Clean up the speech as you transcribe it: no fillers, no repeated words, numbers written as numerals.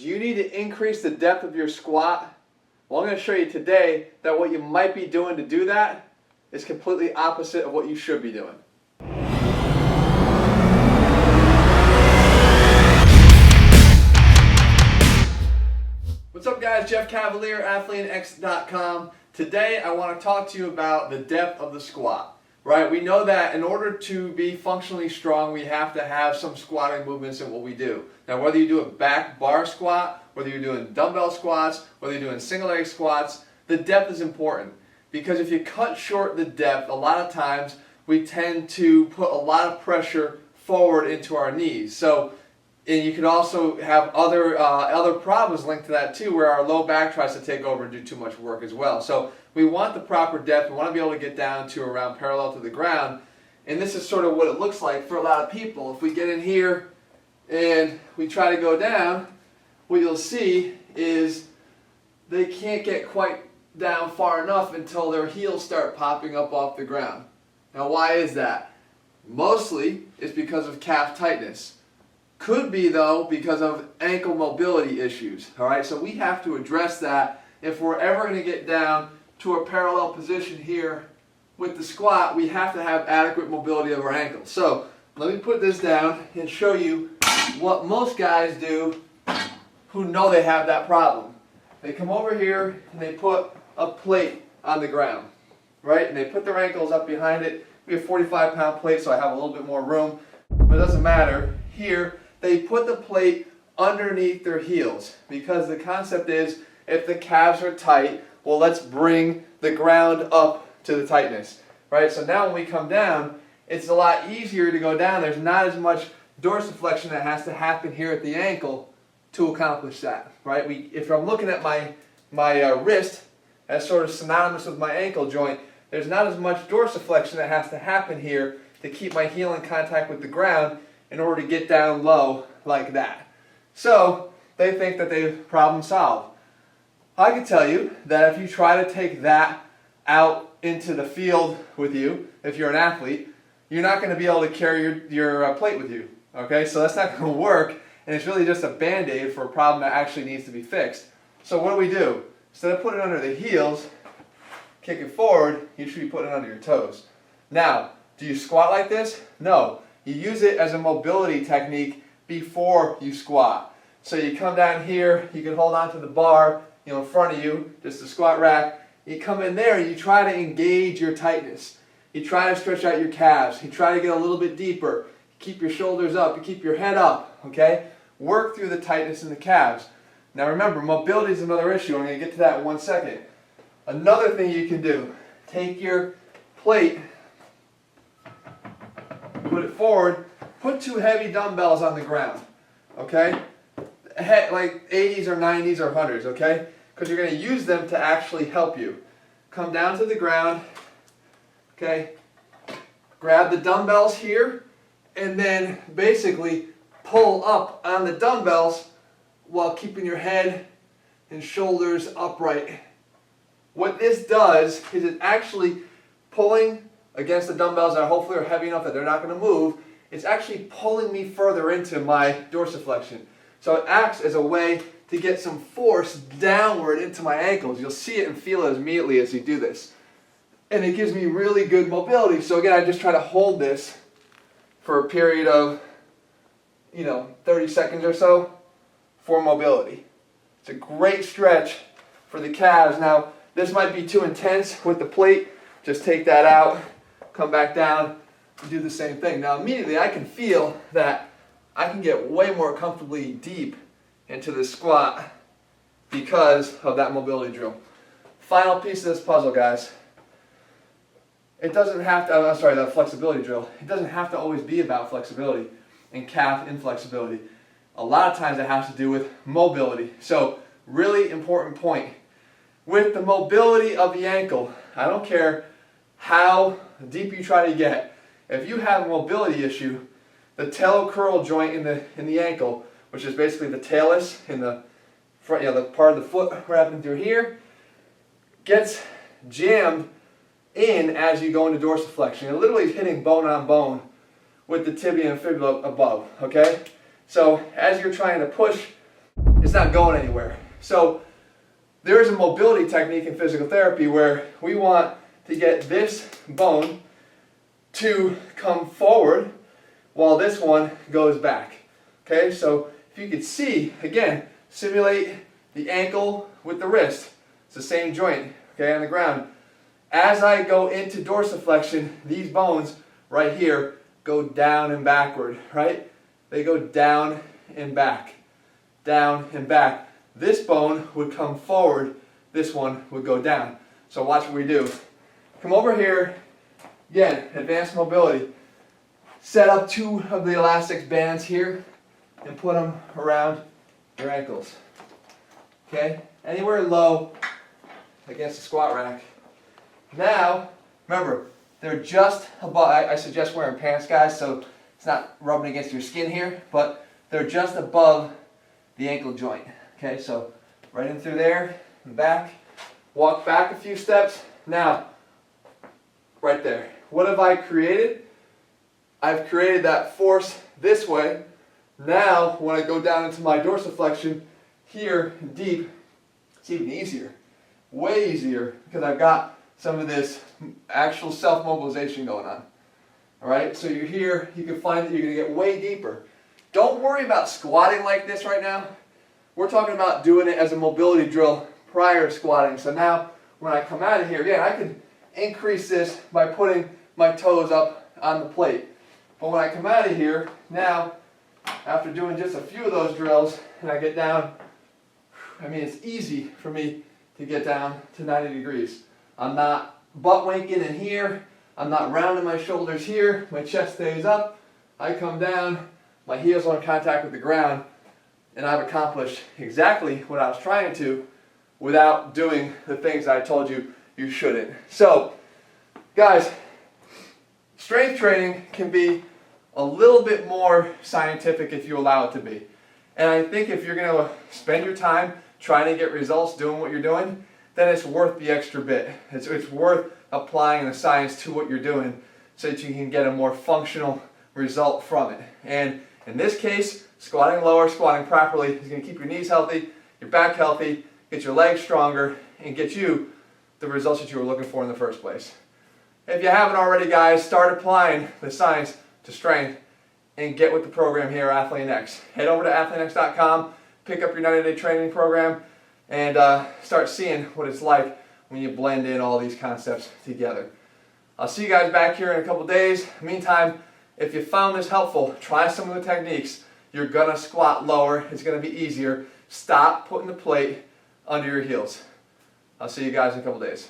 Do you need to increase the depth of your squat? Well, I'm going to show you today that what you might be doing to do that is completely opposite of what you should be doing. What's up guys, Jeff Cavalier, ATHLEAN-X.com. Today I want to talk to you about the depth of the squat. Right? We know that in order to be functionally strong, we have to have some squatting movements in what we do. Now whether you do a back bar squat, whether you're doing dumbbell squats, whether you're doing single leg squats, the depth is important. Because if you cut short the depth, a lot of times we tend to put a lot of pressure forward into our knees. And you could also have other problems linked to that too, where our low back tries to take over and do too much work as well. So we want the proper depth. We want to be able to get down to around parallel to the ground. And this is sort of what it looks like for a lot of people. If we get in here and we try to go down, what you'll see is they can't get quite down far enough until their heels start popping up off the ground. Now why is that? Mostly it's because of calf tightness. Could be though because of ankle mobility issues. Alright, so we have to address that. If we're ever going to get down to a parallel position here with the squat, we have to have adequate mobility of our ankles. So let me put this down and show you what most guys do who know they have that problem. They come over here and they put a plate on the ground, right? And they put their ankles up behind it. We have a 45-pound plate, so I have a little bit more room, but it doesn't matter. Here, they put the plate underneath their heels because the concept is if the calves are tight, well, let's bring the ground up to the tightness, right? So now when we come down, it's a lot easier to go down. There's not as much dorsiflexion that has to happen here at the ankle to accomplish that, right? If I'm looking at my wrist as sort of synonymous with my ankle joint, there's not as much dorsiflexion that has to happen here to keep my heel in contact with the ground in order to get down low like that. So they think that they've problem solved. I can tell you that if you try to take that out into the field with you, if you're an athlete, you're not going to be able to carry your plate with you. Okay, so that's not going to work, and it's really just a band-aid for a problem that actually needs to be fixed. So what do? Instead of putting it under the heels, kick it forward, you should be putting it under your toes. Now, do you squat like this? No. You use it as a mobility technique before you squat. So you come down here, you can hold on to the bar, in front of you, just a squat rack. You come in there and you try to engage your tightness. You try to stretch out your calves. You try to get a little bit deeper. You keep your shoulders up. You keep your head up. Okay? Work through the tightness in the calves. Now remember, mobility is another issue. I'm going to get to that in 1 second. Another thing you can do, take your plate, put it forward, put 2 heavy dumbbells on the ground. Okay? Like 80s or 90s or 100s, okay? Because you're going to use them to actually help you. Come down to the ground, okay? Grab the dumbbells here, and then basically pull up on the dumbbells while keeping your head and shoulders upright. What this does is it's actually pulling against the dumbbells that hopefully are heavy enough that they're not going to move. It's actually pulling me further into my dorsiflexion. So it acts as a way to get some force downward into my ankles. You'll see it and feel it immediately as you do this. And it gives me really good mobility. So again, I just try to hold this for a period of, 30 seconds or so for mobility. It's a great stretch for the calves. Now, this might be too intense with the plate. Just take that out, come back down, and do the same thing. Now, immediately I can feel that I can get way more comfortably deep into the squat because of that mobility drill. Final piece of this puzzle, guys. It doesn't have to, that flexibility drill. It doesn't have to always be about flexibility and calf inflexibility. A lot of times it has to do with mobility. So, really important point. With the mobility of the ankle, I don't care how deep you try to get. If you have a mobility issue, the talocurl joint in the ankle, which is basically the talus in the front, the part of the foot wrapping through here, gets jammed in as you go into dorsiflexion. You're literally hitting bone on bone with the tibia and fibula above. Okay, so as you're trying to push it's not going anywhere. So there is a mobility technique in physical therapy where we want to get this bone to come forward while this one goes back. Okay, so if you could see, again, simulate the ankle with the wrist. It's the same joint, okay, on the ground. As I go into dorsiflexion, these bones right here go down and backward, right? They go down and back, down and back. This bone would come forward, this one would go down. So watch what we do. Come over here, again, advanced mobility. Set up 2 of the elastics bands here and put them around your ankles. Okay, anywhere low against the squat rack. Now, remember, they're just above. I suggest wearing pants, guys, so it's not rubbing against your skin here, but they're just above the ankle joint. Okay, so right in through there and back. Walk back a few steps. Now, right there. What have I created? I've created that force this way. Now, when I go down into my dorsiflexion, here, deep, it's even easier. Way easier, because I've got some of this actual self-mobilization going on. Alright, so you're here, you can find that you're going to get way deeper. Don't worry about squatting like this right now. We're talking about doing it as a mobility drill prior to squatting. So now, when I come out of here, again, I can increase this by putting my toes up on the plate. But when I come out of here, now, after doing just a few of those drills, and I get down, I mean, it's easy for me to get down to 90 degrees. I'm not butt winking in here. I'm not rounding my shoulders here. My chest stays up. I come down. My heels are in contact with the ground. And I've accomplished exactly what I was trying to without doing the things I told you you shouldn't. So, guys, strength training can be a little bit more scientific if you allow it to be. And I think if you're going to spend your time trying to get results doing what you're doing, then it's worth the extra bit. It's worth applying the science to what you're doing so that you can get a more functional result from it. And in this case, squatting lower, squatting properly is going to keep your knees healthy, your back healthy, get your legs stronger, and get you the results that you were looking for in the first place. If you haven't already, guys, start applying the science to strength and get with the program here at ATHLEAN-X. Head over to ATHLEAN-X.com, pick up your 90-day training program, and start seeing what it's like when you blend in all these concepts together. I'll see you guys back here in a couple days. Meantime, if you found this helpful, try some of the techniques. You're going to squat lower. It's going to be easier. Stop putting the plate under your heels. I'll see you guys in a couple days.